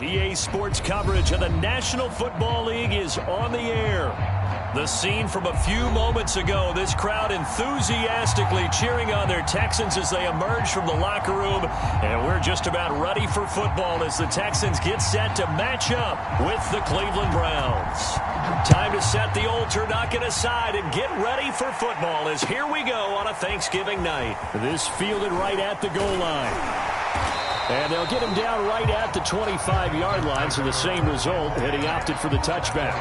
EA Sports coverage of the National Football League is on the air. The scene from a few moments ago, this crowd enthusiastically cheering on their Texans as they emerge from the locker room. And we're just about ready for football as the Texans get set to match up with the Cleveland Browns. Time to set the old turducken aside and get ready for football as here we go on a Thanksgiving night. This fielded right at the goal line. And they'll get him down right at the 25-yard line, so the same result, and he opted for the touchback.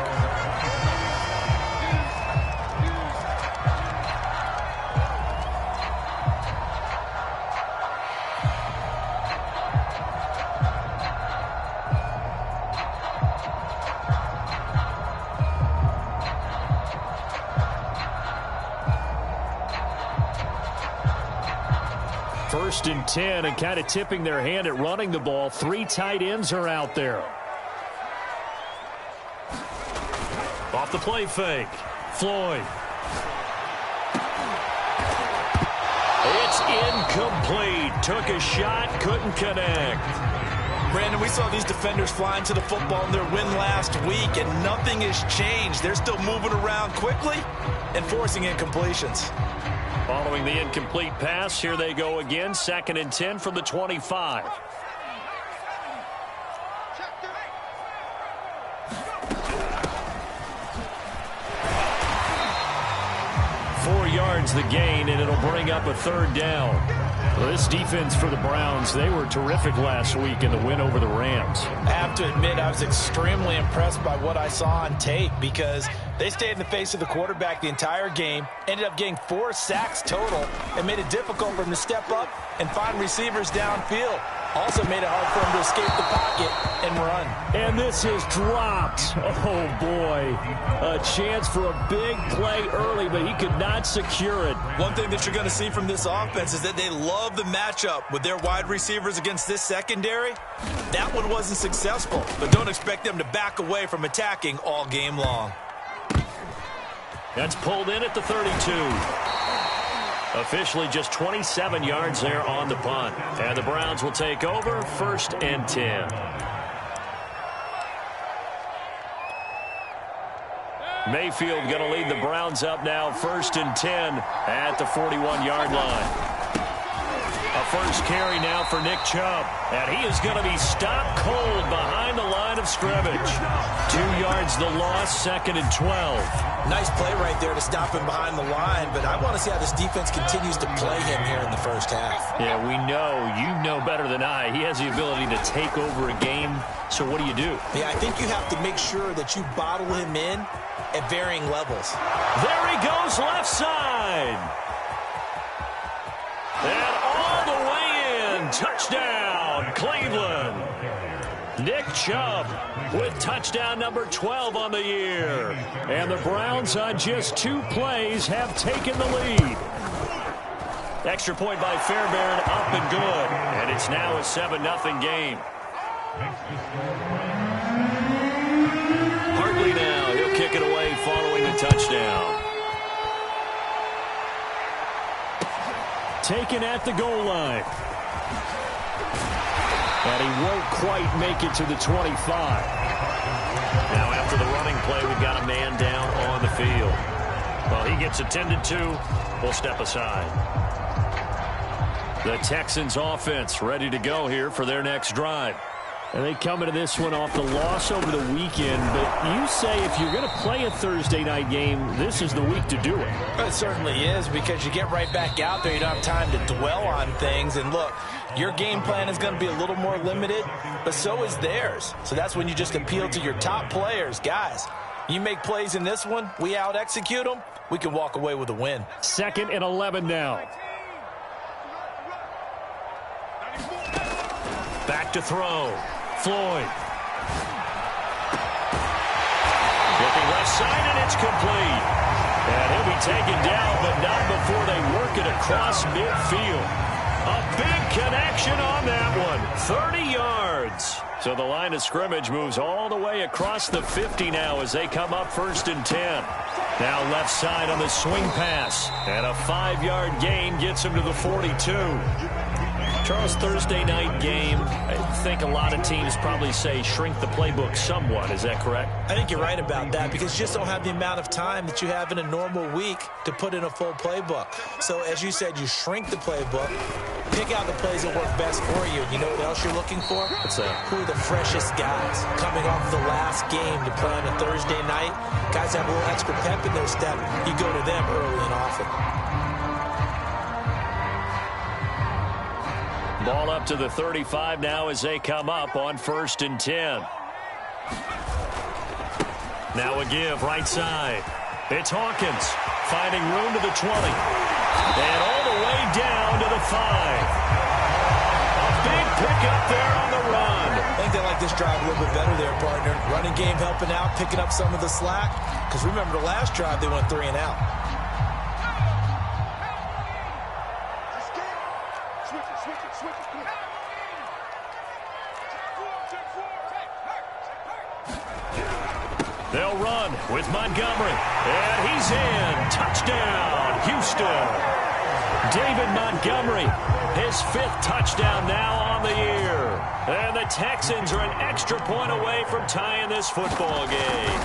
First and 10, and kind of tipping their hand at running the ball. 3 tight ends are out there. Off the play fake. Floyd. It's incomplete. Took a shot, couldn't connect. Brandon, we saw these defenders flying to the football in their win last week, and nothing has changed. They're still moving around quickly and forcing incompletions. Following the incomplete pass, here they go again. 2nd and 10 from the 25. Four yards the gain, and it'll bring up a 3rd down. Well, this defense for the Browns, they were terrific last week in the win over the Rams. I have to admit, I was extremely impressed by what I saw on tape because they stayed in the face of the quarterback the entire game, ended up getting 4 sacks total, and made it difficult for him to step up and find receivers downfield. Also made it hard for him to escape the pocket and run. And this is dropped. Oh, boy. A chance for a big play early, but he could not secure it. One thing that you're going to see from this offense is that they love the matchup with their wide receivers against this secondary. That one wasn't successful, but don't expect them to back away from attacking all game long. That's pulled in at the 32. Officially just 27 yards there on the punt. And the Browns will take over 1st and 10. Mayfield going to lead the Browns up now 1st and 10 at the 41-yard line. A first carry now for Nick Chubb. And he is going to be stopped cold behind the line of scrimmage. 2 yards the loss, 2nd and 12. Nice play right there to stop him behind the line, but I want to see how this defense continues to play him here in the first half. Yeah, we know. You know better than I. He has the ability to take over a game, so what do you do? Yeah, I think you have to make sure that you bottle him in at varying levels. There he goes, left side. And all the way in. Touchdown, Cleveland. Nick Chubb with touchdown number 12 on the year. And the Browns on just 2 plays have taken the lead. Extra point by Fairbairn, up and good. And it's now a 7-0 game. Hartley now, he'll kick it away following the touchdown. Taken at the goal line. And he won't quite make it to the 25. Now after the running play, we've got a man down on the field. Well, he gets attended to. We'll step aside. The Texans offense ready to go here for their next drive. And they come into this one off the loss over the weekend. But you say if you're going to play a Thursday night game, this is the week to do it. It certainly is, because you get right back out there. You don't have time to dwell on things. And look, your game plan is going to be a little more limited, but so is theirs. So that's when you just appeal to your top players. Guys, you make plays in this one, we out-execute them, we can walk away with a win. 2nd and 11 now. Back to throw. Floyd. Looking left side, and it's complete. And he'll be taken down, but not before they work it across midfield. A big connection on that one. 30 yards. So the line of scrimmage moves all the way across the 50 now as they come up 1st and 10. Now left side on the swing pass. And a 5-yard gain gets him to the 42. Charles, Thursday night game, I think a lot of teams probably say shrink the playbook somewhat. Is that correct? I think you're right about that because you just don't have the amount of time that you have in a normal week to put in a full playbook. So, as you said, you shrink the playbook, pick out the plays that work best for you. You know what else you're looking for? What's that? Who are the freshest guys coming off of the last game to play on a Thursday night? Guys have a little extra pep in their step. You go to them early and often. Ball up to the 35 now as they come up on 1st and 10. Now a give right side. It's Hawkins finding room to the 20. And all the way down to the 5. A big pickup there on the run. I think they like this drive a little bit better there, partner. Running game helping out, picking up some of the slack. Because remember the last drive, they went 3 and out. They'll run with Montgomery. And he's in. Touchdown, Houston. David Montgomery, his 5th touchdown now on the year. And the Texans are an extra point away from tying this football game.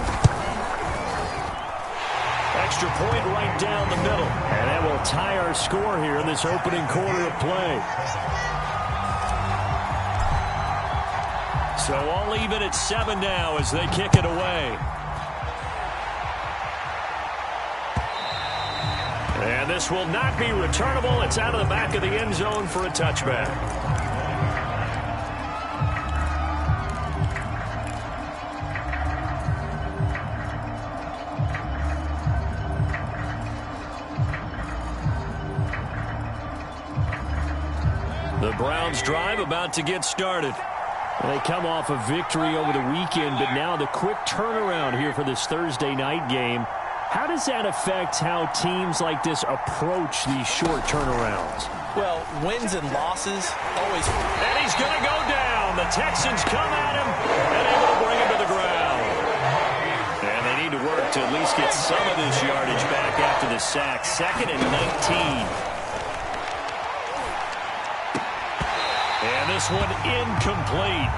Extra point right down the middle. And that will tie our score here in this opening quarter of play. So all even at 7 now as they kick it away. And this will not be returnable. It's out of the back of the end zone for a touchback. The Browns drive about to get started. They come off a victory over the weekend, but now the quick turnaround here for this Thursday night game. How does that affect how teams like this approach these short turnarounds? Well, wins and losses always. And he's going to go down. The Texans come at him and able to bring him to the ground. And they need to work to at least get some of this yardage back after the sack. 2nd and 19. And this one incomplete.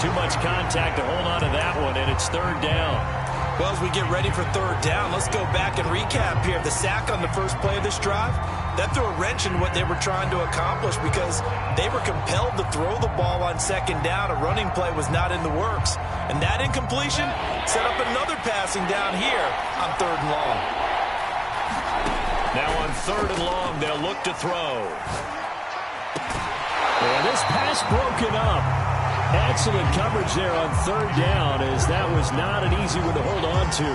Too much contact to hold on to that one, and it's 3rd down. Well, as we get ready for 3rd down, let's go back and recap here. The sack on the first play of this drive, that threw a wrench in what they were trying to accomplish because they were compelled to throw the ball on 2nd down. A running play was not in the works. And that incompletion set up another passing down here on 3rd and long. Now on 3rd and long, they'll look to throw. And this pass broken up. Excellent coverage there on 3rd down, as that was not an easy one to hold on to.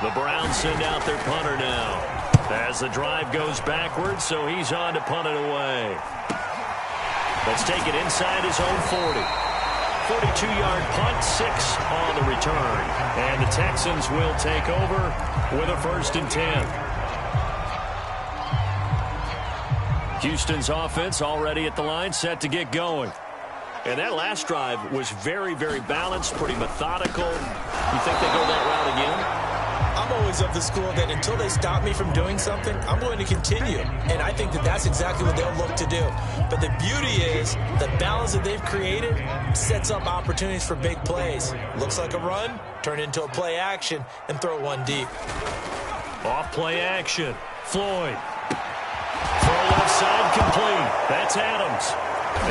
The Browns send out their punter now as the drive goes backwards, so he's on to punt it away. Let's take it inside his own 40. 42-yard punt, 6 on the return. And the Texans will take over with a 1st and 10. Houston's offense already at the line, set to get going. And that last drive was very, very balanced, pretty methodical. You think they go that route again? I'm always of the school that until they stop me from doing something, I'm going to continue. And I think that that's exactly what they'll look to do. But the beauty is the balance that they've created sets up opportunities for big plays. Looks like a run, turn into a play action, and throw one deep. Off play action. Floyd. Throw left side complete. That's Adams.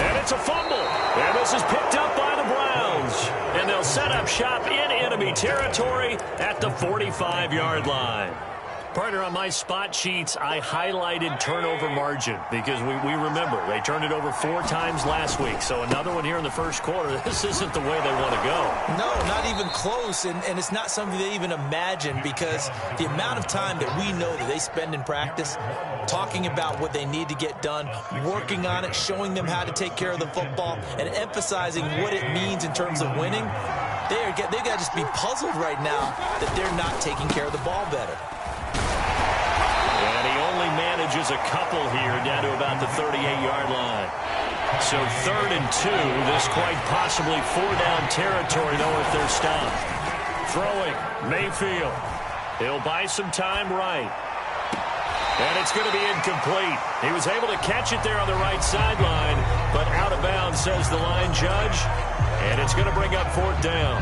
And it's a fumble. And this is picked up by the Browns. And they'll set up shop in enemy territory at the 45-yard line. Partner, on my spot sheets, I highlighted turnover margin because we remember they turned it over 4 times last week. So another one here in the first quarter. This isn't the way they want to go. No, not even close. And it's not something they even imagine because the amount of time that we know that they spend in practice talking about what they need to get done, working on it, showing them how to take care of the football, and emphasizing what it means in terms of winning, they've got to just be puzzled right now that they're not taking care of the ball better. And he only manages a couple here down to about the 38-yard line. So 3rd and 2, this quite possibly 4-down territory, though, if they're stopped. Throwing, Mayfield. He'll buy some time right. And it's going to be incomplete. He was able to catch it there on the right sideline, but out of bounds, says the line judge. And it's going to bring up 4th down.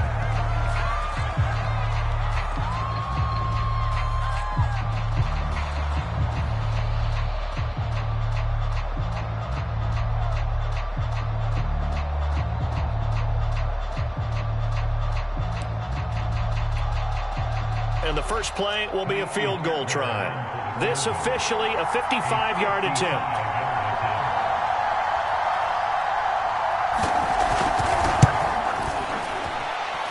And the first play will be a field goal try. This officially a 55-yard attempt.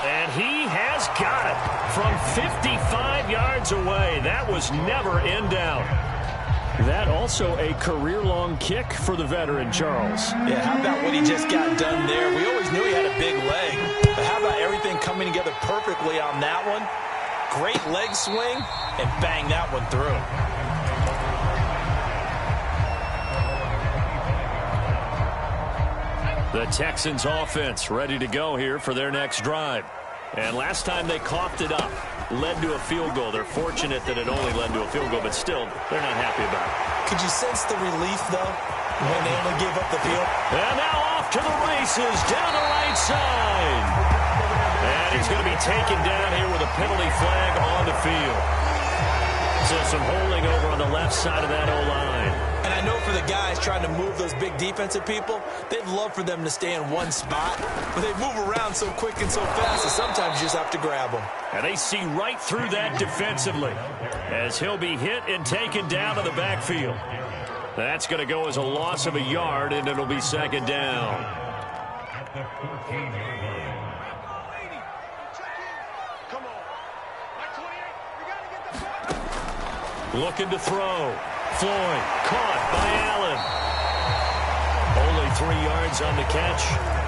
And he has got it from 55 yards away. That was never in doubt. That also a career-long kick for the veteran, Charles. Yeah, how about what he just got done there? We always knew he had a big leg, but how about everything coming together perfectly on that one? Great leg swing, and bang that one through. The Texans offense ready to go here for their next drive. And last time they coughed it up, led to a field goal. They're fortunate that it only led to a field goal, but still, they're not happy about it. Could you sense the relief, though, when they only gave up the field? And now off to the races, down the right side. And he's going to be taken down here with a penalty flag on the field. So some holding over on the left side of that O-line. And I know for the guys trying to move those big defensive people, they'd love for them to stay in one spot, but they move around so quick and so fast that sometimes you just have to grab them. And they see right through that defensively as he'll be hit and taken down to the backfield. That's going to go as a loss of a yard, and it'll be 2nd down. Looking to throw. Floyd caught by Allen. Only 3 yards on the catch.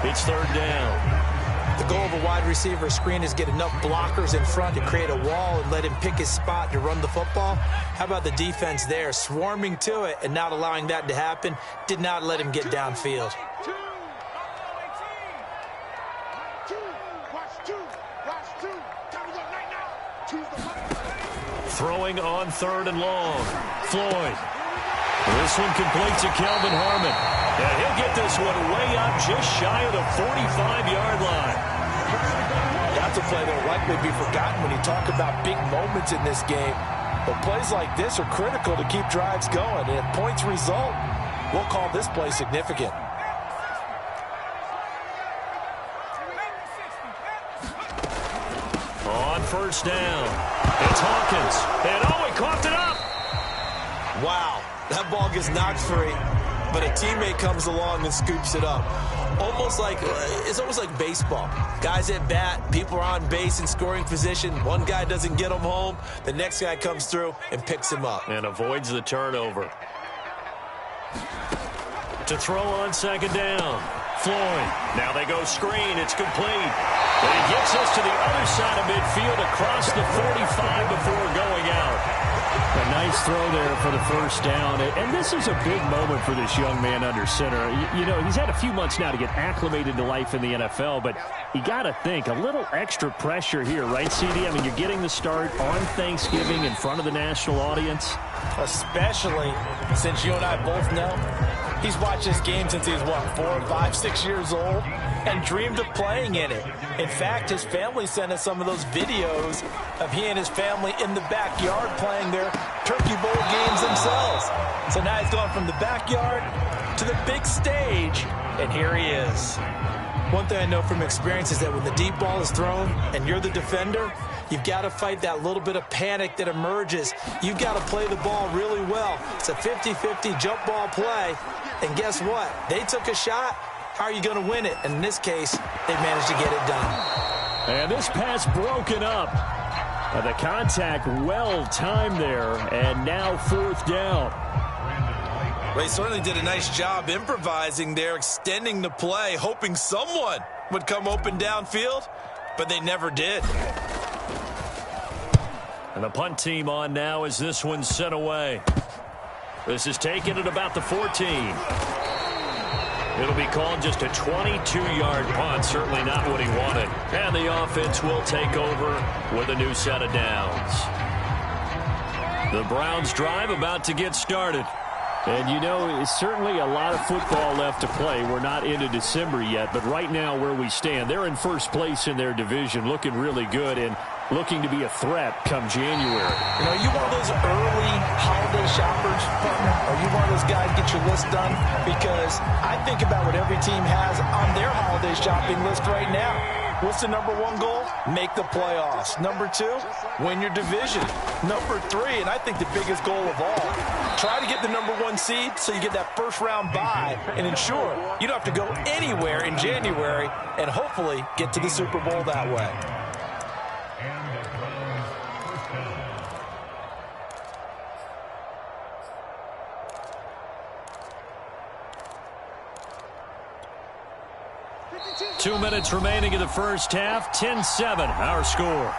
It's 3rd down. The goal of a wide receiver screen is get enough blockers in front to create a wall and let him pick his spot to run the football. How about the defense there, swarming to it and not allowing that to happen? Did not let him get downfield. Throwing on 3rd and long. Floyd. This one completes to Kelvin Harmon. And he'll get this one way up just shy of the 45-yard line. That's a play that will likely be forgotten when you talk about big moments in this game. But plays like this are critical to keep drives going. And if points result, we'll call this play significant. On 1st down, it's Hawkins. And oh, he coughed it up. Wow, that ball gets knocked free, but a teammate comes along and scoops it up. It's almost like baseball. Guys at bat, people are on base in scoring position. One guy doesn't get him home. The next guy comes through and picks him up. And avoids the turnover. To throw on 2nd down. Floyd. Now they go screen. It's complete. And he gets us to the other side of midfield across the 45 before going out. A nice throw there for the 1st down. And this is a big moment for this young man under center. You know, he's had a few months now to get acclimated to life in the NFL, but you got to think a little extra pressure here, right, CD? I mean, you're getting the start on Thanksgiving in front of the national audience. Especially since you and I both know he's watched this game since he was, 4, 5, 6 years old and dreamed of playing in it. In fact, his family sent us some of those videos of he and his family in the backyard playing their Turkey Bowl games themselves. So now he's gone from the backyard to the big stage, and here he is. One thing I know from experience is that when the deep ball is thrown and you're the defender, you've got to fight that little bit of panic that emerges. You've got to play the ball really well. It's a 50-50 jump ball play. And guess what? They took a shot. How are you going to win it? And in this case, they managed to get it done. And this pass broken up. The contact well timed there. And now 4th down. They certainly did a nice job improvising there, extending the play, hoping someone would come open downfield, but they never did. And the punt team on now as this one's sent away. This is taken at about the 14. It'll be called just a 22-yard punt, certainly not what he wanted. And the offense will take over with a new set of downs. The Browns drive about to get started. And, you know, it's certainly a lot of football left to play. We're not into December yet, but right now where we stand, they're in first place in their division, looking really good and looking to be a threat come January. You know, are you one of those early holiday shoppers, partner? Are you one of those guys get your list done? Because I think about what every team has on their holiday shopping list right now. What's the number one goal? Make the playoffs. Number 2, win your division. Number 3, and I think the biggest goal of all, try to get the number 1 seed so you get that first round bye and ensure you don't have to go anywhere in January and hopefully get to the Super Bowl that way. 2 minutes remaining in the first half. 10-7, our score.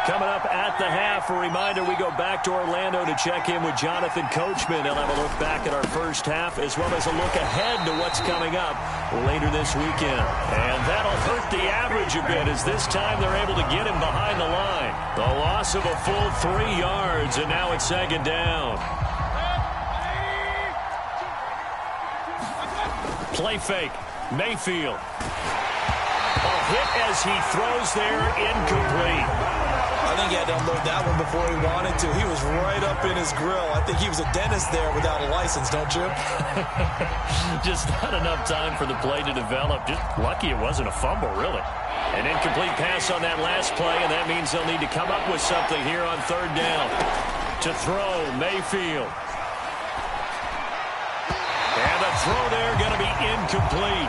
Coming up at the half, a reminder, we go back to Orlando to check in with Jonathan Coachman. He'll have a look back at our first half as well as a look ahead to what's coming up later this weekend. And that'll hurt the average a bit as this time they're able to get him behind the line. The loss of a full 3 yards, and now it's second down. Play fake. Mayfield. A hit as he throws there, incomplete. I think he had to unload that one before he wanted to. He was right up in his grill. I think he was a dentist there without a license, don't you? Just not enough time for the play to develop. Just lucky it wasn't a fumble, really. An incomplete pass on that last play, and that means they'll need to come up with something here on third down. To throw, Mayfield. And the throw there going to be incomplete.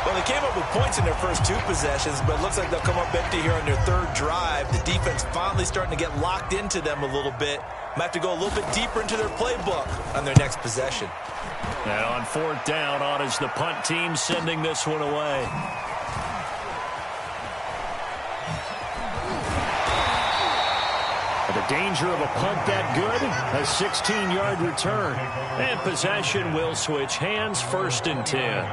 Well, they came up with points in their first 2 possessions, but it looks like they'll come up empty here on their third drive. The defense finally starting to get locked into them a little bit. Might have to go a little bit deeper into their playbook on their next possession. And on fourth down, on is the punt team sending this one away. The danger of a punt that good, a 16-yard return. And possession will switch hands, 1st and 10.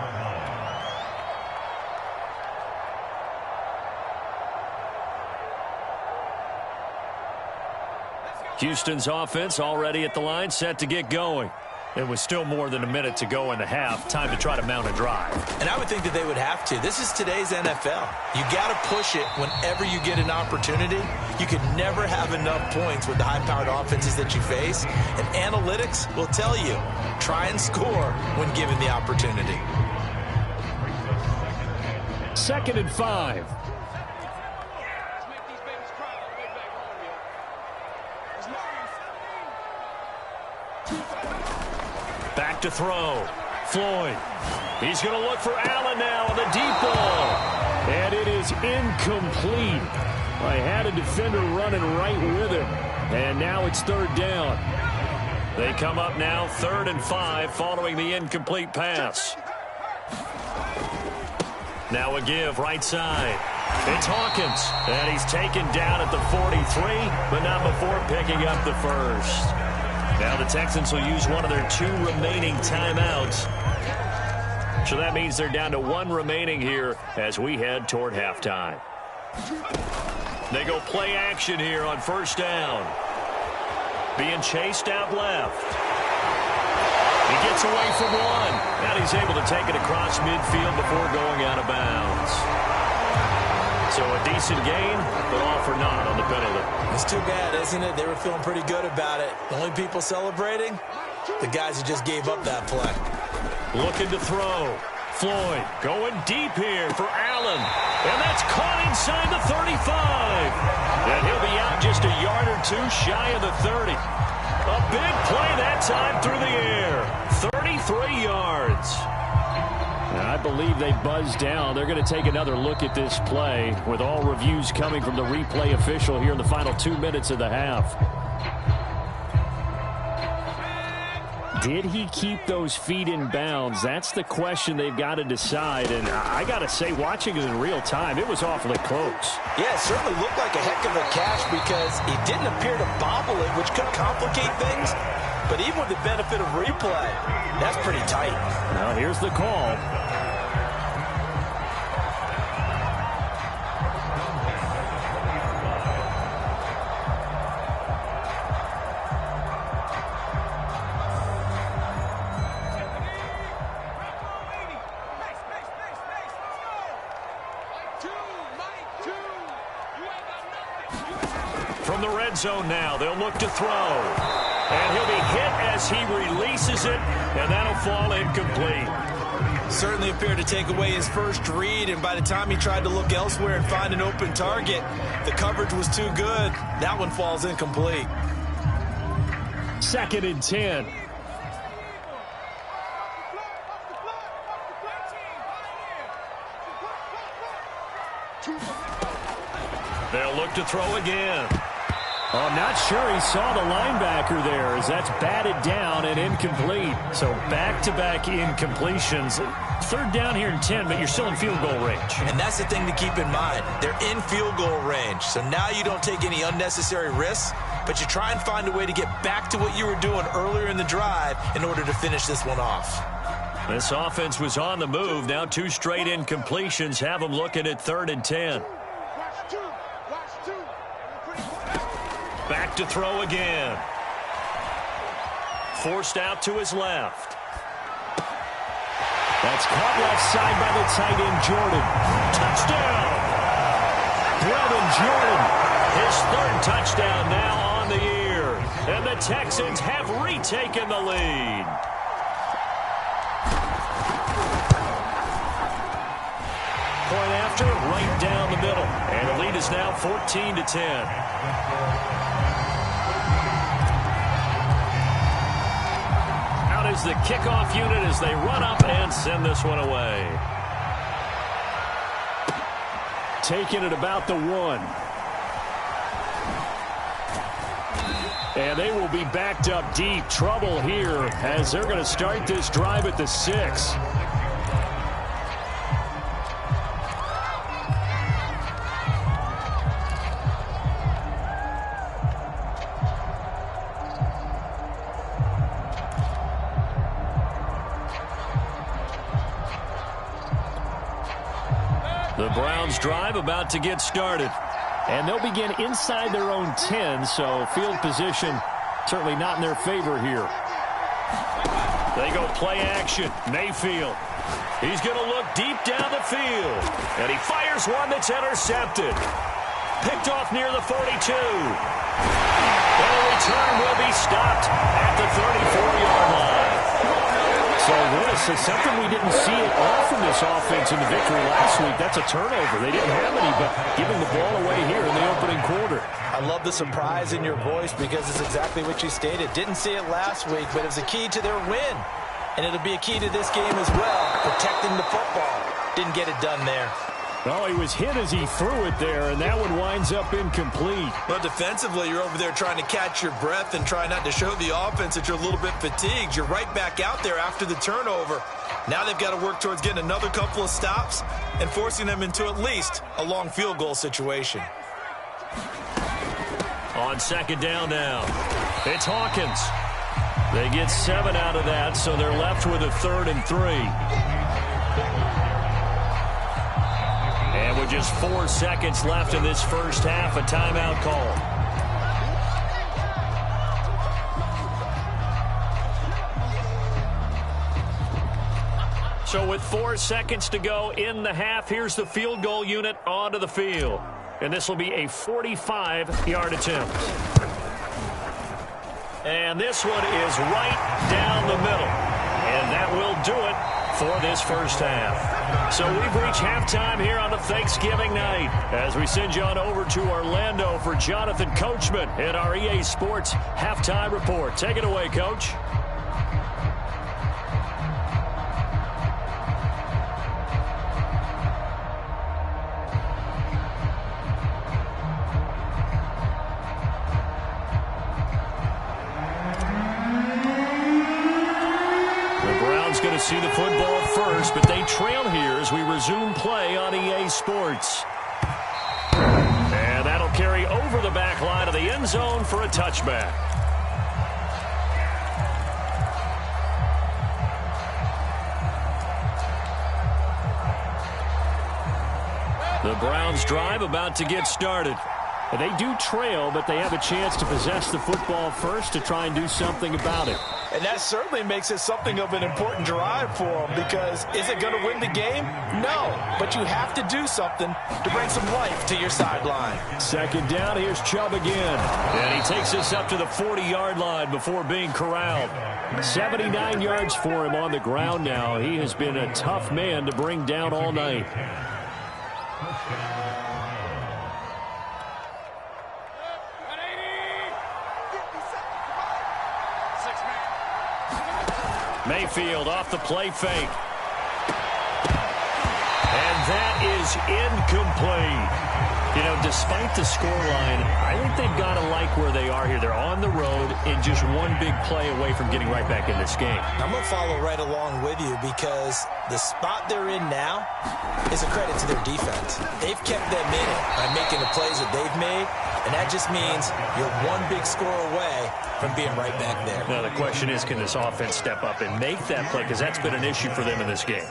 Houston's offense already at the line, set to get going. It was still more than a minute to go in the half. Time to try to mount a drive. And I would think that they would have to. This is today's NFL. You got to push it whenever you get an opportunity. You can never have enough points with the high-powered offenses that you face. And analytics will tell you, try and score when given the opportunity. 2nd and 5. Back to throw. Floyd. He's going to look for Allen now on the deep ball. And it is incomplete. I had a defender running right with him. And now it's third down. They come up now 3rd and 5 following the incomplete pass. Now a give right side. It's Hawkins. And he's taken down at the 43, but not before picking up the first. Now the Texans will use one of their 2 remaining timeouts. So that means they're down to 1 remaining here as we head toward halftime. They go play action here on 1st down. Being chased out left. He gets away from 1. And he's able to take it across midfield before going out of bounds. So a decent gain, but all for naught on the penalty. It's too bad, isn't it? They were feeling pretty good about it. The only people celebrating, the guys who just gave up that play. Looking to throw. Floyd going deep here for Allen. And that's caught inside the 35. And he'll be out just a yard or 2 shy of the 30. A big play that time through the air. 33 yards. And I believe they buzzed down. They're going to take another look at this play with all reviews coming from the replay official here in the final 2 minutes of the half. Did he keep those feet in bounds? That's the question they've got to decide. And I got to say, watching it in real time, it was awfully close. Yeah, it certainly looked like a heck of a catch because he didn't appear to bobble it, which could complicate things. But even with the benefit of replay, that's pretty tight. Now here's the call. From the red zone now, they'll look to throw. And he'll be hit as he releases it, and that'll fall incomplete. Certainly appeared to take away his first read, and by the time he tried to look elsewhere and find an open target, the coverage was too good. That one falls incomplete. 2nd and 10. They'll look to throw again. Oh, I'm not sure he saw the linebacker there as that's batted down and incomplete. So back-to-back incompletions. 3rd down here and 10, but you're still in field goal range. And that's the thing to keep in mind. They're in field goal range. So now you don't take any unnecessary risks, but you try and find a way to get back to what you were doing earlier in the drive in order to finish this one off. This offense was on the move. Now 2 straight incompletions have them looking at 3rd and 10. Back to throw again. Forced out to his left. That's caught left side by the tight end, Jordan. Touchdown! Brevin Jordan, his 3rd touchdown now on the year. And the Texans have retaken the lead. Point after, right down the middle. And the lead is now 14-10. Is the kickoff unit as they run up and send this one away. Taking it about the 1. And they will be backed up deep. Trouble here as they're going to start this drive at the 6. The Browns drive about to get started. And they'll begin inside their own 10, so field position certainly not in their favor here. They go play action. Mayfield. He's going to look deep down the field. And he fires one that's intercepted. Picked off near the 42. And the return will be stopped at the 34-yard line. So this is something we didn't see it all from this offense in the victory last week. That's a turnover. They didn't have any, but giving the ball away here in the opening quarter. I love the surprise in your voice because it's exactly what you stated. Didn't see it last week, but it was a key to their win. And it'll be a key to this game as well, protecting the football. Didn't get it done there. Well, he was hit as he threw it there, and that one winds up incomplete. Well, defensively, you're over there trying to catch your breath and try not to show the offense that you're a little bit fatigued. You're right back out there after the turnover. Now they've got to work towards getting another couple of stops and forcing them into at least a long field goal situation. On 2nd down now, it's Hawkins. They get 7 out of that, so they're left with a 3rd and 3. And with just 4 seconds left in this first half, a timeout call. So with 4 seconds to go in the half, here's the field goal unit onto the field. And this will be a 45-yard attempt. And this one is right down the middle. And that will do it for this first half. So we've reached halftime here on a Thanksgiving night as we send you on over to Orlando for Jonathan Coachman in our EA Sports Halftime Report. Take it away, Coach. Going to see the football first, but they trail here as we resume play on EA Sports. And that'll carry over the back line of the end zone for a touchback. The Browns drive about to get started. They do trail, but they have a chance to possess the football first to try and do something about it. And that certainly makes it something of an important drive for them, because is it going to win the game? No, but you have to do something to bring some life to your sideline. Second down, here's Chubb again. And he takes us up to the 40-yard line before being corralled. 79 yards for him on the ground now. He has been a tough man to bring down all night. Mayfield off the play fake. And that is incomplete. You know, despite the scoreline, I think they've got to like where they are here. They're on the road and just one big play away from getting right back in this game. I'm going to follow right along with you, because the spot they're in now is a credit to their defense. They've kept them in it by making the plays that they've made, and that just means you're one big score away from being right back there. Now, the question is, can this offense step up and make that play? Because that's been an issue for them in this game.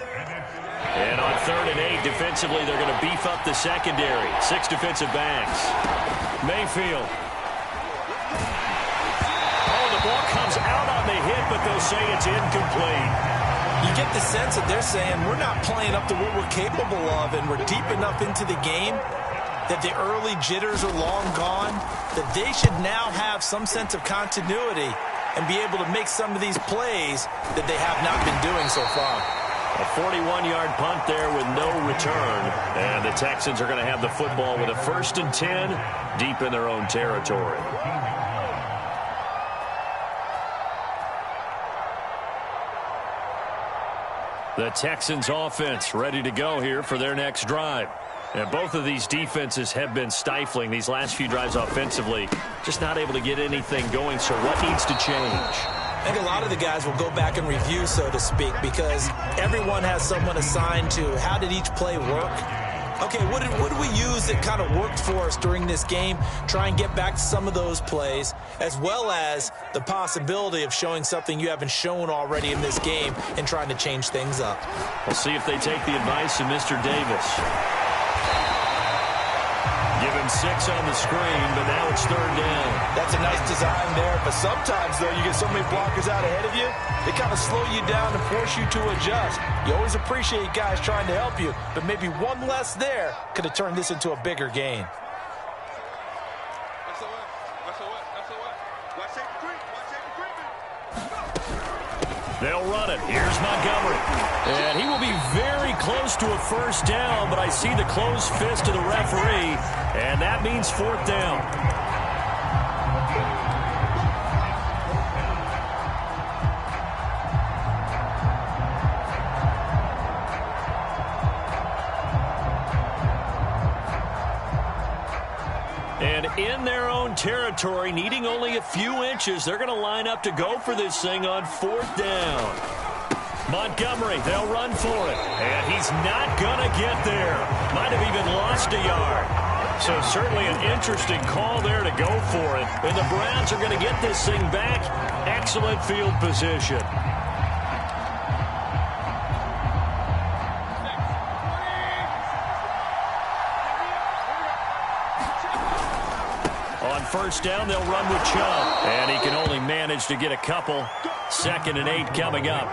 And on 3rd and 8, defensively, they're going to beef up the secondary. 6 defensive backs. Mayfield. Oh, the ball comes out on the hit, but they'll say it's incomplete. You get the sense that they're saying we're not playing up to what we're capable of, and we're deep enough into the game that the early jitters are long gone, that they should now have some sense of continuity and be able to make some of these plays that they have not been doing so far. A 41-yard punt there with no return. And the Texans are going to have the football with a 1st and 10 deep in their own territory. The Texans offense ready to go here for their next drive. And both of these defenses have been stifling these last few drives offensively. Just not able to get anything going, so what needs to change? I think a lot of the guys will go back and review, so to speak, because everyone has someone assigned to how did each play work. Okay, what did we use that kind of worked for us during this game? Try and get back to some of those plays, as well as the possibility of showing something you haven't shown already in this game and trying to change things up. We'll see if they take the advice of Mr. Davis. Give him 6 on the screen, but now it's 3rd down. That's a nice design there, but sometimes, though, you get so many blockers out ahead of you, they kind of slow you down and force you to adjust. You always appreciate guys trying to help you, but maybe one less there could have turned this into a bigger gain. They'll run it. Here's Montgomery. And he will be very close to a 1st down, but I see the closed fist of the referee, and that means 4th down. And in their own territory, needing only a few inches, they're going to line up to go for this thing on 4th down. Montgomery, they'll run for it. And he's not going to get there. Might have even lost a yard. So certainly an interesting call there to go for it. And the Browns are going to get this thing back. Excellent field position. On 1st down, they'll run with Chubb. And he can only manage to get a couple. 2nd and 8 coming up.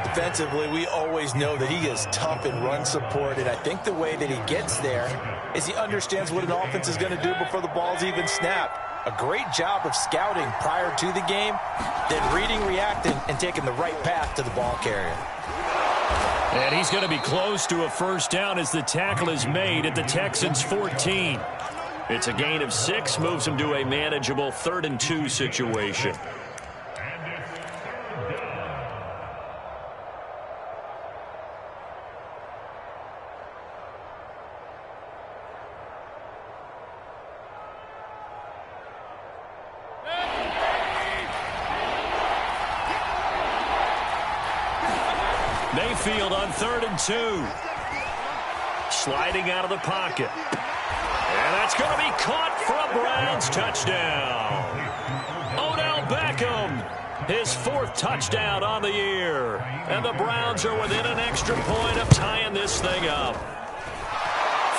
Defensively, we always know that he is tough in run support, and I think the way that he gets there is he understands what an offense is going to do before the ball's even snapped. A great job of scouting prior to the game, then reading, reacting, and taking the right path to the ball carrier. And he's going to be close to a 1st down as the tackle is made at the Texans' 14. It's a gain of 6, moves him to a manageable 3rd and 2 situation. Mayfield on 3rd and 2. Sliding out of the pocket. And that's going to be caught for a Browns touchdown. Odell Beckham, his 4th touchdown on the year. And the Browns are within an extra point of tying this thing up.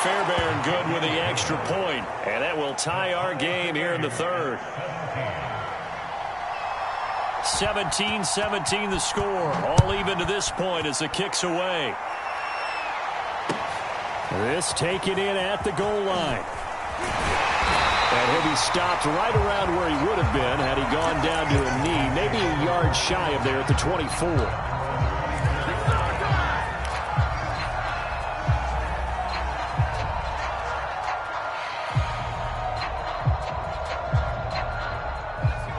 Fairbairn good with the extra point, and that will tie our game here in the 3rd. 17-17 the score. All even to this point as the kick's away. This taken in at the goal line. And he'll be stopped right around where he would have been had he gone down to a knee, maybe a yard shy of there at the 24.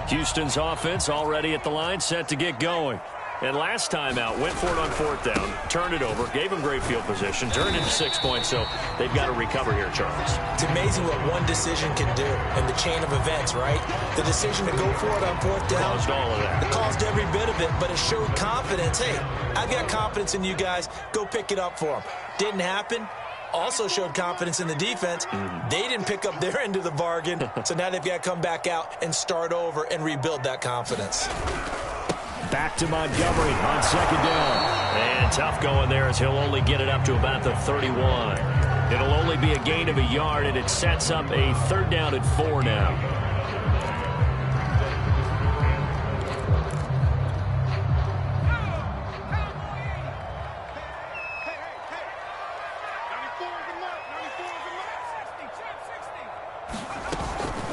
Houston's offense already at the line, set to get going. And last time out, went for it on fourth down, turned it over, gave him great field position, turned into 6 points, so they've got to recover here, Charles. It's amazing what one decision can do in the chain of events, right? The decision to go for it on fourth down. Caused all of that. It caused every bit of it, but it showed confidence. Hey, I've got confidence in you guys. Go pick it up for them. Didn't happen. Also showed confidence in the defense. They didn't pick up their end of the bargain, so now they've got to come back out and start over and rebuild that confidence. Back to Montgomery on second down. And tough going there as he'll only get it up to about the 31. It'll only be a gain of a yard, and it sets up a third down and 4 now.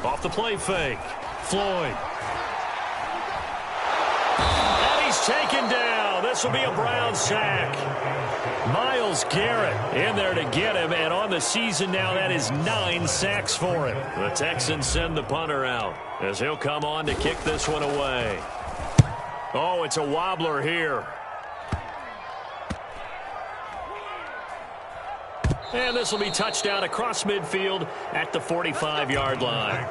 Off the play fake. Floyd. Taken down. This will be a Brown sack. Myles Garrett in there to get him, and on the season now, that is 9 sacks for him. The Texans send the punter out as he'll come on to kick this one away. Oh, it's a wobbler here. And this will be touchdown across midfield at the 45-yard line.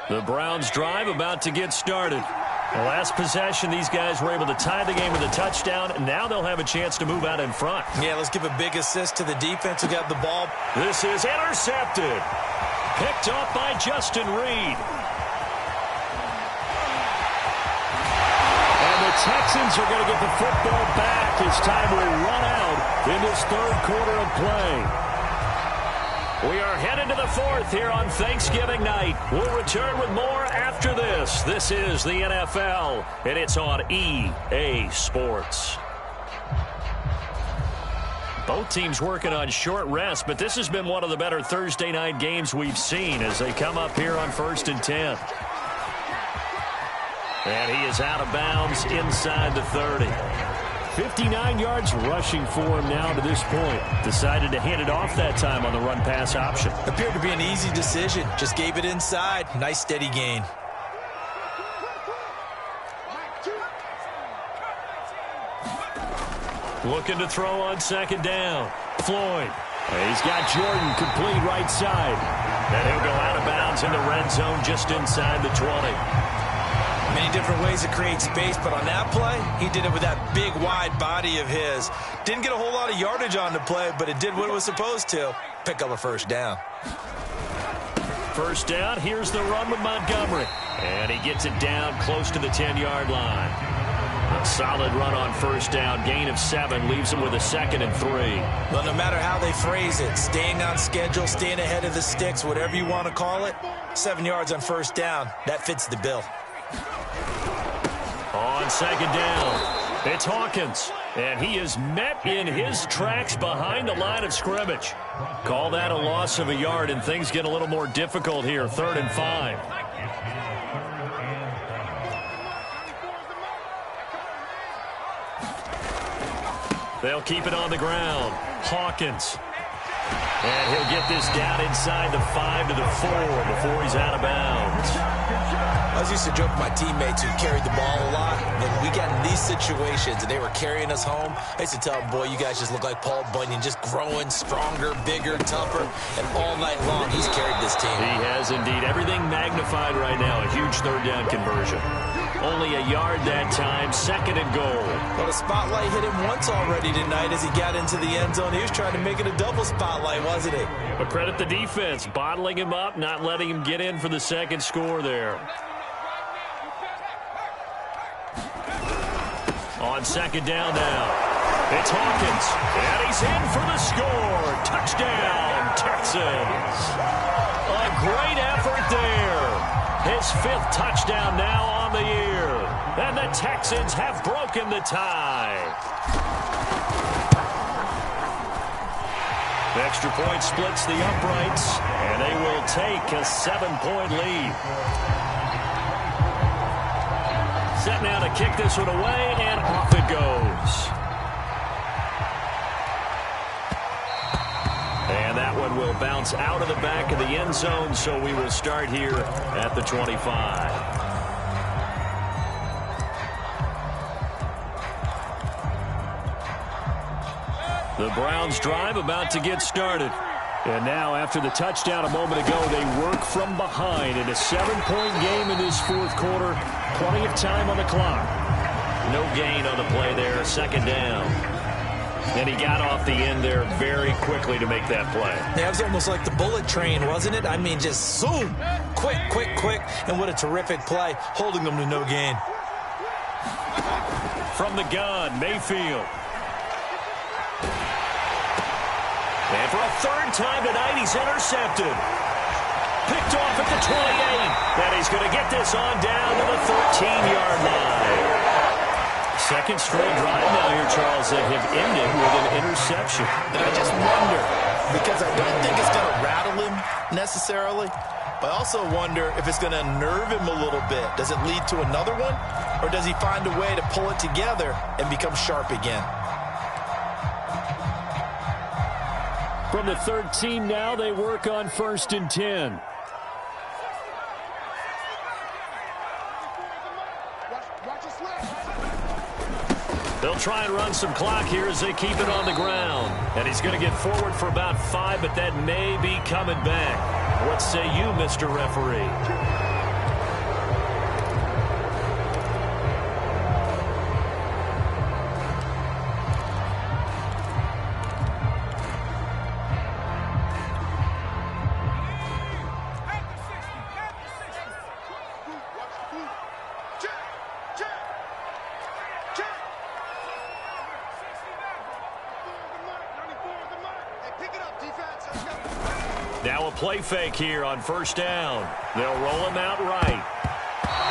The Browns drive about to get started. The last possession, these guys were able to tie the game with a touchdown, and now they'll have a chance to move out in front. Yeah, let's give a big assist to the defense who got the ball. This is intercepted. Picked off by Justin Reed. And the Texans are going to get the football back as time will run out in this third quarter of play. We are headed to the fourth here on Thanksgiving night. We'll return with more after this. This is the NFL, and it's on EA Sports. Both teams working on short rest, but this has been one of the better Thursday night games we've seen as they come up here on 1st and 10. And he is out of bounds inside the 30. 59 yards rushing for him now to this point. Decided to hand it off that time on the run-pass option. Appeared to be an easy decision. Just gave it inside. Nice steady gain. Looking to throw on second down. Floyd. He's got Jordan complete right side. And he'll go out of bounds in the red zone just inside the 20. Many different ways to create space, but on that play, he did it with that big, wide body of his. Didn't get a whole lot of yardage on the play, but it did what it was supposed to. Pick up a first down. First down, here's the run with Montgomery. And he gets it down close to the 10-yard line. A solid run on first down. Gain of 7 leaves him with a 2nd and 3. Well, no matter how they phrase it, staying on schedule, staying ahead of the sticks, whatever you want to call it, 7 yards on first down, that fits the bill. On second down, it's Hawkins, and he is met in his tracks behind the line of scrimmage. Call that a loss of a yard, and things get a little more difficult here, 3rd and 5. They'll keep it on the ground. Hawkins. And he'll get this down inside the 5 to the 4 before he's out of bounds. I was used to joke with my teammates who carried the ball a lot. When we got in these situations and they were carrying us home, I used to tell them, boy, you guys just look like Paul Bunyan, just growing stronger, bigger, tougher. And all night long, he's carried this team. He has indeed. Everything magnified right now. A huge third down conversion. Only a yard that time, 2nd and goal. Well, the spotlight hit him once already tonight as he got into the end zone. He was trying to make it a double spotlight, wasn't he? But credit the defense, bottling him up, not letting him get in for the 2nd score there. On second down now, it's Hawkins, and he's in for the score. Touchdown, Texans. A great effort there. His 5th touchdown now on the year. And the Texans have broken the tie. The extra point splits the uprights, and they will take a 7-point lead. Set now to kick this one away, and off it goes. And that one will bounce out of the back of the end zone, so we will start here at the 25. The Browns drive about to get started. And now, after the touchdown a moment ago, they work from behind in a 7-point game in this 4th quarter. Plenty of time on the clock. No gain on the play there, 2nd down. And he got off the end there very quickly to make that play. Yeah, it was almost like the bullet train, wasn't it? I mean, just zoom, quick, quick, quick. And what a terrific play, holding them to no gain. From the gun, Mayfield. And for a 3rd time tonight, he's intercepted. Picked off at the 28. And he's going to get this on down to the 13-yard line. 2nd straight drive now here, Charles, that have ended with an interception. And I just wonder, because I don't think it's going to rattle him necessarily, but I also wonder if it's going to nerve him a little bit. Does it lead to another one? Or does he find a way to pull it together and become sharp again? From the 3rd team now, they work on 1st and 10. They'll try and run some clock here as they keep it on the ground. And he's going to get forward for about 5, but that may be coming back. What say you, Mr. Referee? Now a play fake here on 1st down. They'll roll him out right.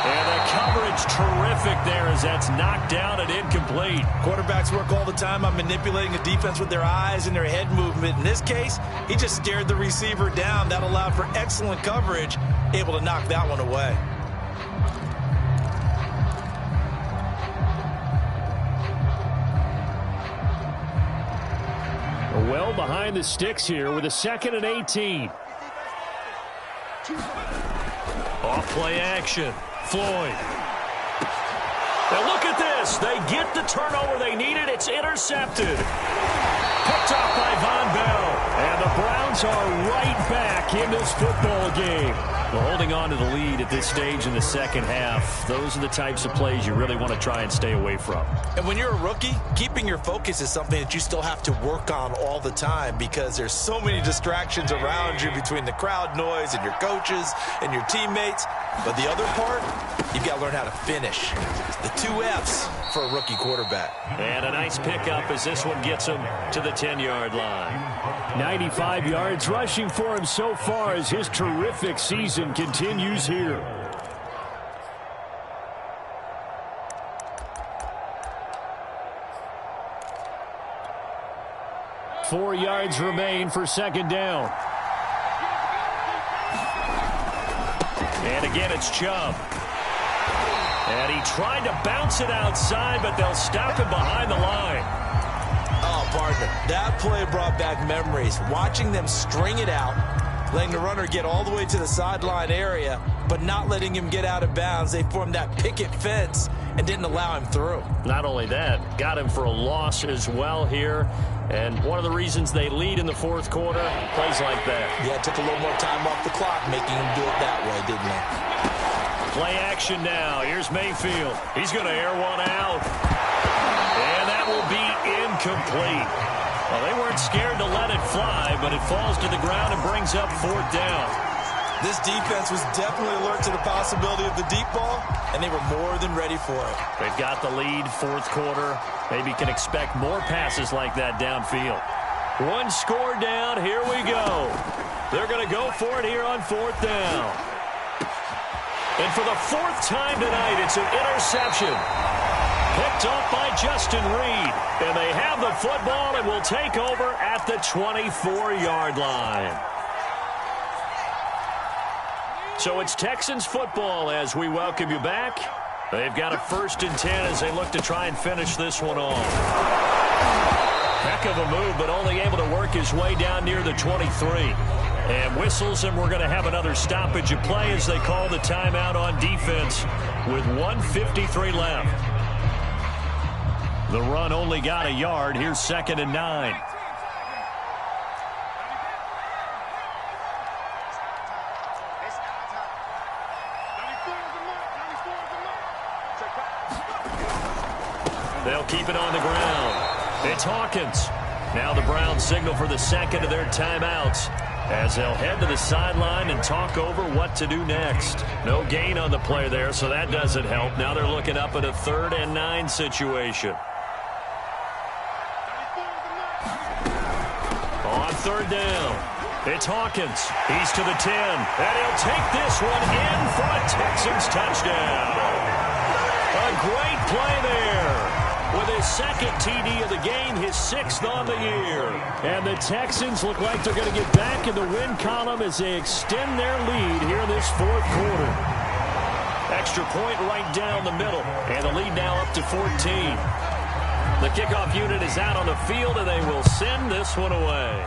And the coverage terrific there as that's knocked down and incomplete. Quarterbacks work all the time on manipulating a defense with their eyes and their head movement. In this case, he just stared the receiver down. That allowed for excellent coverage, able to knock that one away. Well behind the sticks here with a 2nd and 18. Off play action. Floyd. Now look at this. They get the turnover they needed. It's intercepted. Picked off by Von Bell. And the Browns are right back in this football game. Well, holding on to the lead at this stage in the 2nd half, those are the types of plays you really want to try and stay away from. And when you're a rookie, keeping your focus is something that you still have to work on all the time because there's so many distractions around you between the crowd noise and your coaches and your teammates. But the other part, you've got to learn how to finish. The 2 F's for a rookie quarterback. And a nice pickup as this one gets him to the 10-yard line. 95 yards rushing for him so far as his terrific season continues here. Four yards remain for 2nd down. And again, it's Chubb. And he tried to bounce it outside, but they'll stop him behind the line. Oh, partner, that play brought back memories. Watching them string it out, letting the runner get all the way to the sideline area, but not letting him get out of bounds. They formed that picket fence and didn't allow him through. Not only that, got him for a loss as well here. And one of the reasons they lead in the 4th quarter, plays like that. Yeah, it took a little more time off the clock, making him do it that way, didn't it? Play action now. Here's Mayfield. He's going to air one out. And that will be incomplete. Well, they weren't scared to let it fly, but it falls to the ground and brings up 4th down. This defense was definitely alert to the possibility of the deep ball, and they were more than ready for it. They've got the lead, 4th quarter. Maybe can expect more passes like that downfield. One score down. Here we go. They're going to go for it here on 4th down. And for the 4th time tonight, it's an interception. Picked off by Justin Reed. And they have the football and will take over at the 24-yard line. So it's Texans football as we welcome you back. They've got a 1st and 10 as they look to try and finish this one off. Heck of a move, but only able to work his way down near the 23. And whistles, and we're going to have another stoppage of play as they call the timeout on defense with 1:53 left. The run only got a yard. Here's 2nd and 9. They'll keep it on the ground. It's Hawkins. Now the Browns signal for the 2nd of their timeouts as they'll head to the sideline and talk over what to do next. No gain on the play there, so that doesn't help. Now they're looking up at a 3rd and 9 situation. On 3rd down, it's Hawkins. He's to the 10, and he'll take this one in for a Texans touchdown. A great play there. With his 2nd TD of the game, his 6th on the year. And the Texans look like they're going to get back in the win column as they extend their lead here in this 4th quarter. Extra point right down the middle, and the lead now up to 14. The kickoff unit is out on the field, and they will send this one away.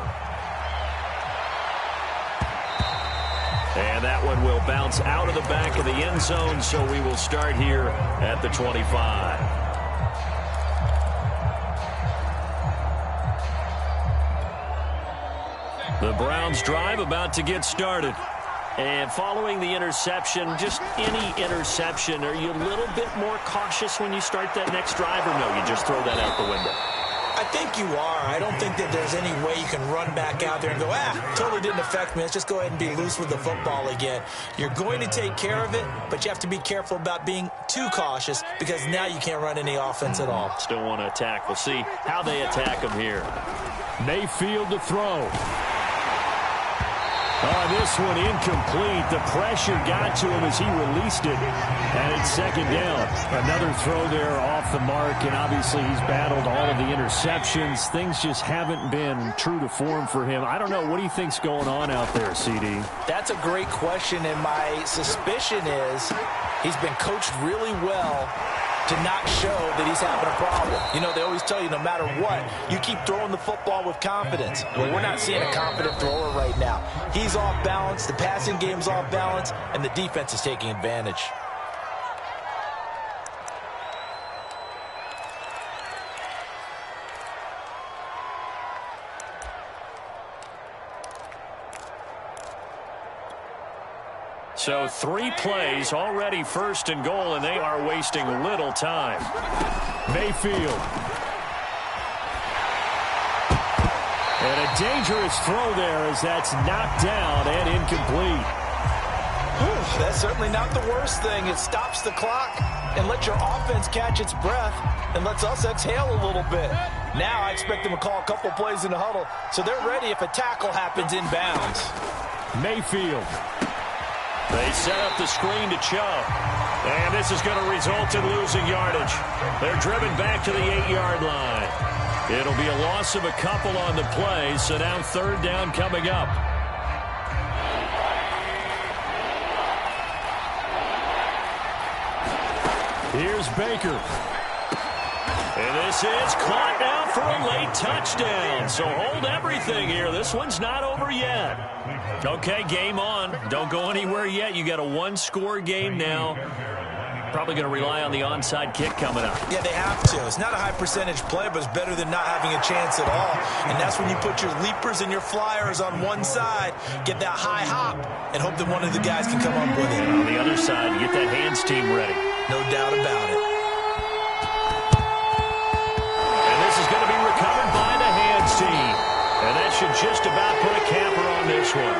And that one will bounce out of the back of the end zone, so we will start here at the 25. The Browns drive about to get started. And following the interception, just any interception, are you a little bit more cautious when you start that next drive, or no, you just throw that out the window? I think you are. I don't think that there's any way you can run back out there and go, totally didn't affect me. Let's just go ahead and be loose with the football again. You're going to take care of it, but you have to be careful about being too cautious because now you can't run any offense at all. Still want to attack. We'll see how they attack them here. Mayfield to throw. Oh, this one incomplete. The pressure got to him as he released it. And it's 2nd down. Another throw there off the mark, and obviously he's battled all of the interceptions. Things just haven't been true to form for him. I don't know. What do you think's going on out there, CD? That's a great question, and my suspicion is he's been coached really well to not show that he's having a problem. You know, they always tell you no matter what, you keep throwing the football with confidence. Well, we're not seeing a confident thrower right now. He's off balance, the passing game's off balance, and the defense is taking advantage. So 3 plays, already 1st and goal, and they are wasting little time. Mayfield. And a dangerous throw there as that's knocked down and incomplete. That's certainly not the worst thing. It stops the clock and lets your offense catch its breath and lets us exhale a little bit. Now I expect them to call a couple plays in the huddle so they're ready if a tackle happens inbounds. Mayfield. They set up the screen to Chubb. And this is going to result in losing yardage. They're driven back to the 8-yard line. It'll be a loss of a couple on the play, so now 3rd down coming up. Here's Baker. And this is caught now for a late touchdown. So hold everything here. This one's not over yet. Okay, game on. Don't go anywhere yet. You got a 1-score game now. Probably going to rely on the onside kick coming up. Yeah, they have to. It's not a high percentage play, but it's better than not having a chance at all. And that's when you put your leapers and your flyers on one side, get that high hop, and hope that one of the guys can come up with it. On the other side, get that hands team ready. No doubt about it. And this is going to be recovered by the hands team. And that should just about put a capper on this one.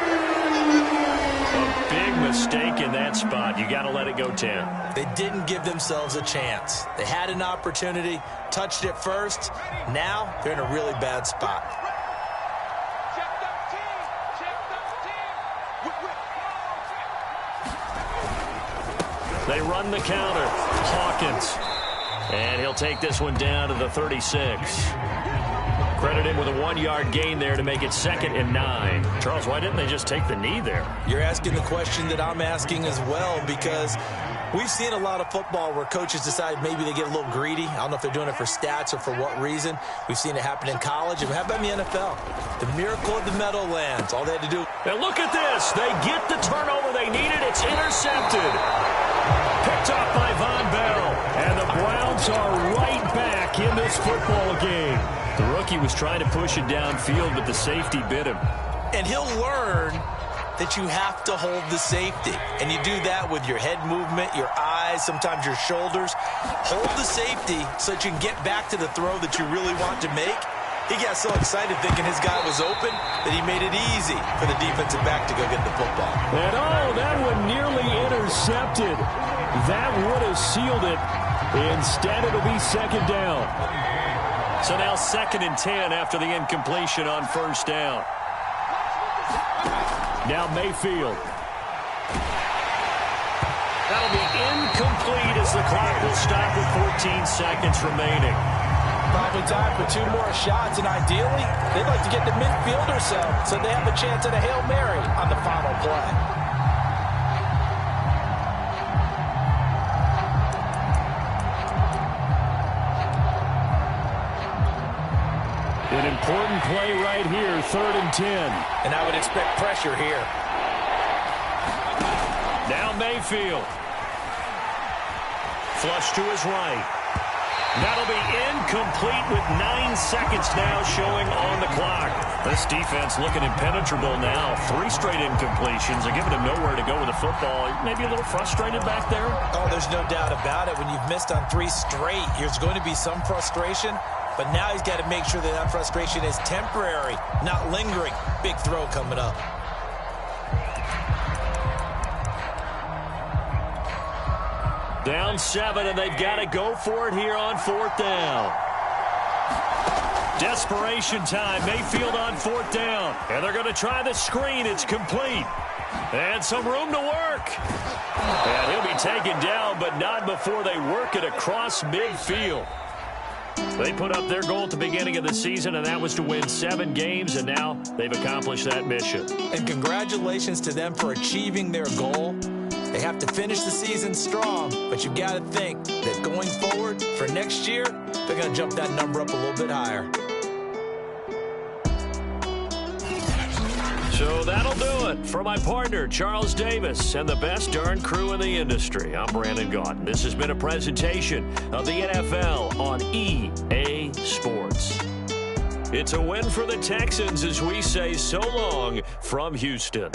A big mistake in that spot. You got to let it go 10. They didn't give themselves a chance. They had an opportunity, touched it first. Now they're in a really bad spot. They run the counter. Hawkins. And he'll take this one down to the 36. Credit him with a 1-yard gain there to make it 2nd and 9. Charles, why didn't they just take the knee there? You're asking the question that I'm asking as well, because we've seen a lot of football where coaches decide maybe they get a little greedy. I don't know if they're doing it for stats or for what reason. We've seen it happen in college. And how about in the NFL? The miracle of the Meadowlands. All they had to do. And look at this. They get the turnover they needed. It's intercepted. Picked off by Von Bell. And the Browns are right back in this football game. The rookie was trying to push it downfield, but the safety bit him. And he'll learn that you have to hold the safety. And you do that with your head movement, your eyes, sometimes your shoulders. Hold the safety so that you can get back to the throw that you really want to make. He got so excited thinking his guy was open that he made it easy for the defensive back to go get the football. And that one nearly intercepted. That would have sealed it. Instead, it'll be 2nd down. So now 2nd and 10 after the incompletion on 1st down. Now Mayfield. That'll be incomplete as the clock will stop with 14 seconds remaining. Probably time for 2 more shots, and ideally, they'd like to get to midfield or so they have a chance at a Hail Mary on the final play. An important play right here, 3rd and 10. And I would expect pressure here. Now Mayfield. Flush to his right. That'll be incomplete with 9 seconds now showing on the clock. This defense looking impenetrable now. 3 straight incompletions. They're giving him nowhere to go with the football. Maybe a little frustrated back there? Oh, there's no doubt about it. When you've missed on 3 straight, there's going to be some frustration. But now he's got to make sure that that frustration is temporary, not lingering. Big throw coming up. Down 7, and they've got to go for it here on 4th down. Desperation time. Mayfield on 4th down. And they're going to try the screen. It's complete. And some room to work. And he'll be taken down, but not before they work it across midfield. They put up their goal at the beginning of the season, and that was to win 7 games, and now they've accomplished that mission. And congratulations to them for achieving their goal. They have to finish the season strong, but you got to think that going forward for next year, they're going to jump that number up a little bit higher. So that'll do it. For my partner, Charles Davis, and the best darn crew in the industry, I'm Brandon Gaudin. This has been a presentation of the NFL on EA Sports. It's a win for the Texans as we say so long from Houston.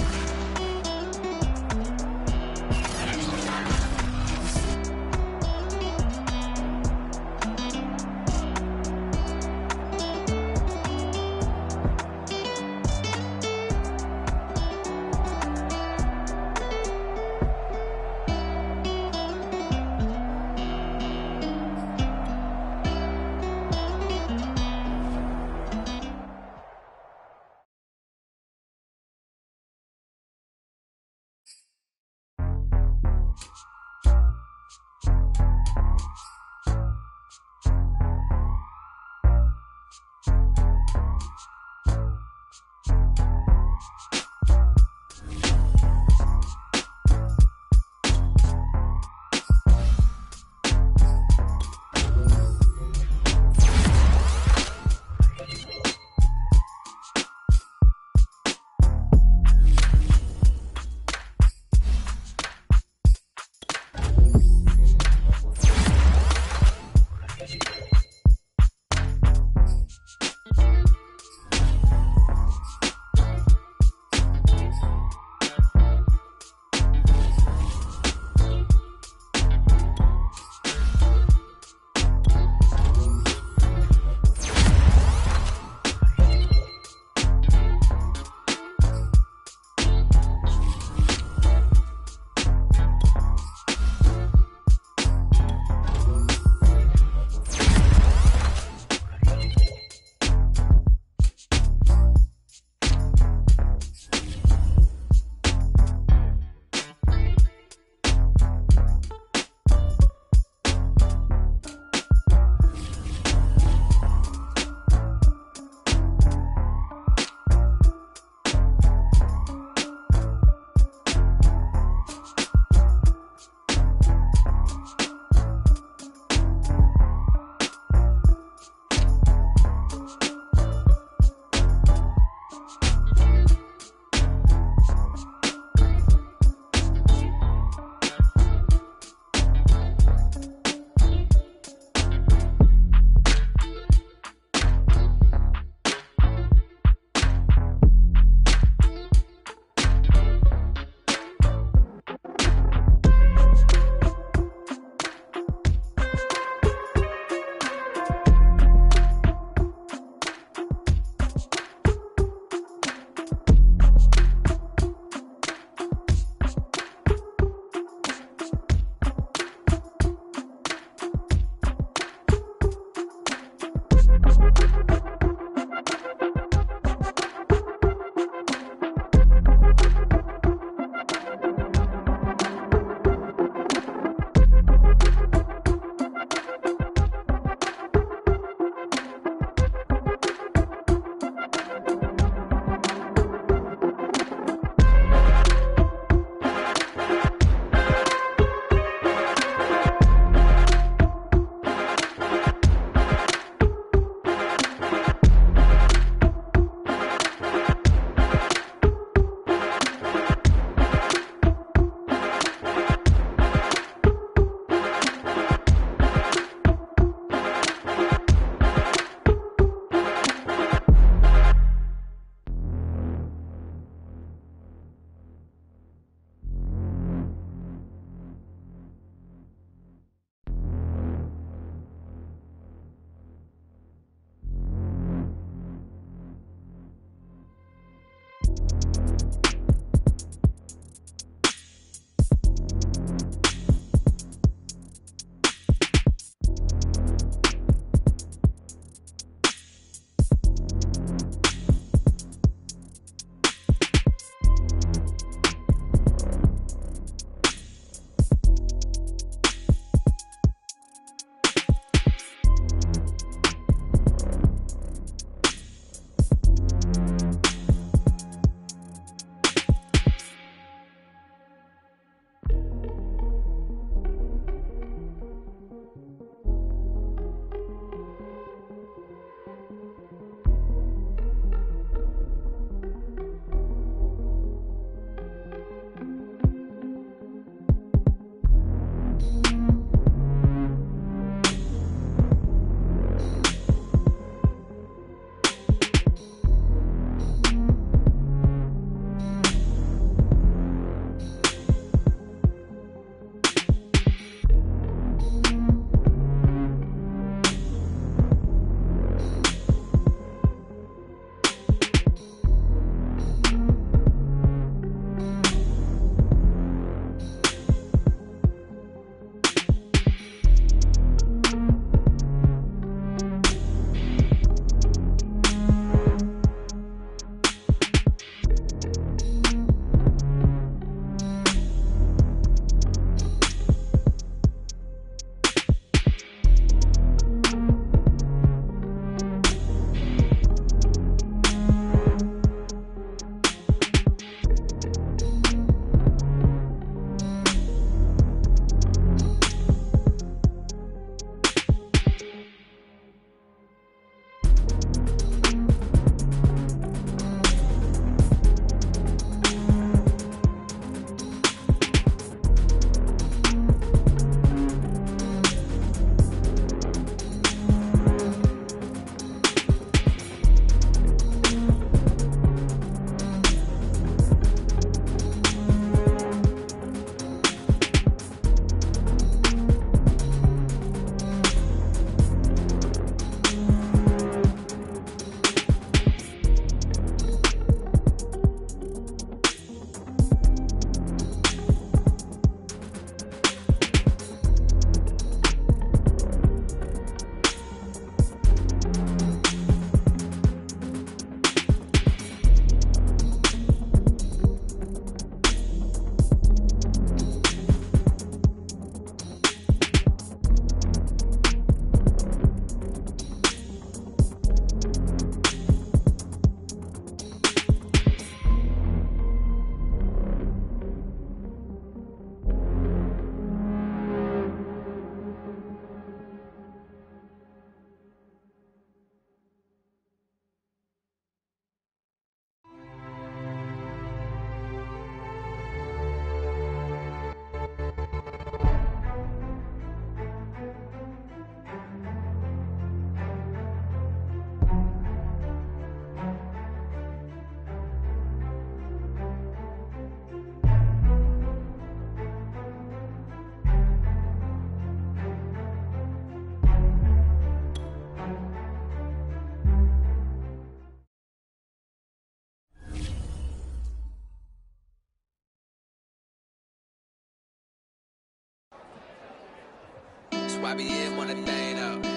YBN want a thing up.